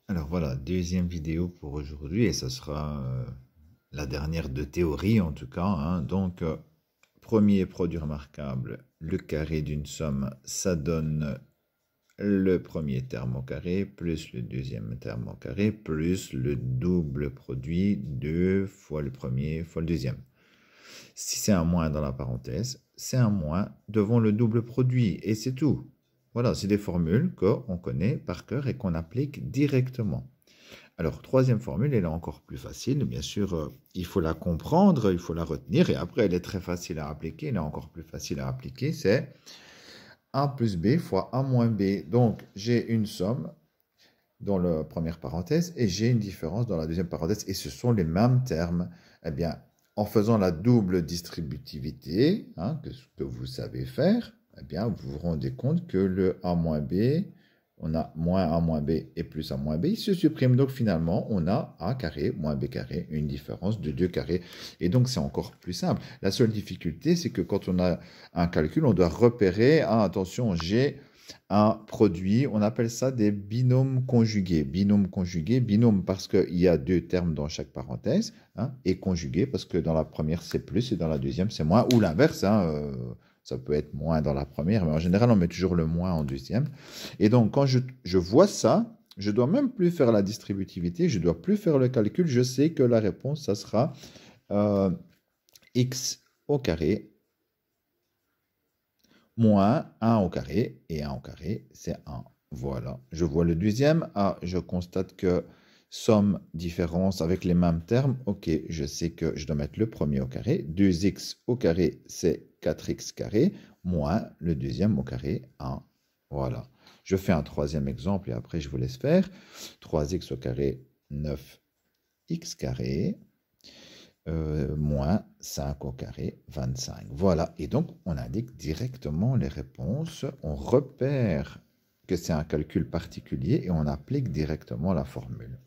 Alors voilà, deuxième vidéo pour aujourd'hui et ce sera la dernière de théorie en tout cas, hein. Donc, premier produit remarquable, le carré d'une somme, ça donne le premier terme au carré plus le deuxième terme au carré plus le double produit 2 fois le premier fois le deuxième. Si c'est un moins dans la parenthèse, c'est un moins devant le double produit et c'est tout. Voilà, c'est des formules qu'on connaît par cœur et qu'on applique directement. Alors, troisième formule, elle est encore plus facile. Bien sûr, il faut la comprendre, il faut la retenir. Et après, elle est très facile à appliquer. Elle est encore plus facile à appliquer. C'est a plus b fois a moins b. Donc, j'ai une somme dans la première parenthèse et j'ai une différence dans la deuxième parenthèse. Et ce sont les mêmes termes. Eh bien, en faisant la double distributivité, hein, que vous savez faire, eh bien, vous vous rendez compte que le a moins b, on a moins a moins b et plus a moins b, il se supprime. Donc finalement, on a a carré moins b carré, une différence de 2 carrés. Et donc c'est encore plus simple. La seule difficulté, c'est que quand on a un calcul, on doit repérer, ah, attention, j'ai un produit, on appelle ça des binômes conjugués. Binôme conjugué, binôme parce qu'il y a deux termes dans chaque parenthèse, hein, et conjugué parce que dans la première c'est plus et dans la deuxième c'est moins, ou l'inverse, hein, ça peut être moins dans la première, mais en général on met toujours le moins en deuxième. Et donc quand je vois ça, je dois même plus faire la distributivité, je dois plus faire le calcul, je sais que la réponse, ça sera euh, x au carré moins 1 au carré, et 1 au carré, c'est 1. Voilà, je vois le deuxième. Ah, je constate que somme, différence avec les mêmes termes. Ok, je sais que je dois mettre le premier au carré. 2x au carré, c'est 4x carré, moins le deuxième au carré, 1. Voilà. Je fais un troisième exemple et après je vous laisse faire. 3x au carré, 9x carré, moins 5 au carré, 25. Voilà, et donc on indique directement les réponses, on repère que c'est un calcul particulier et on applique directement la formule.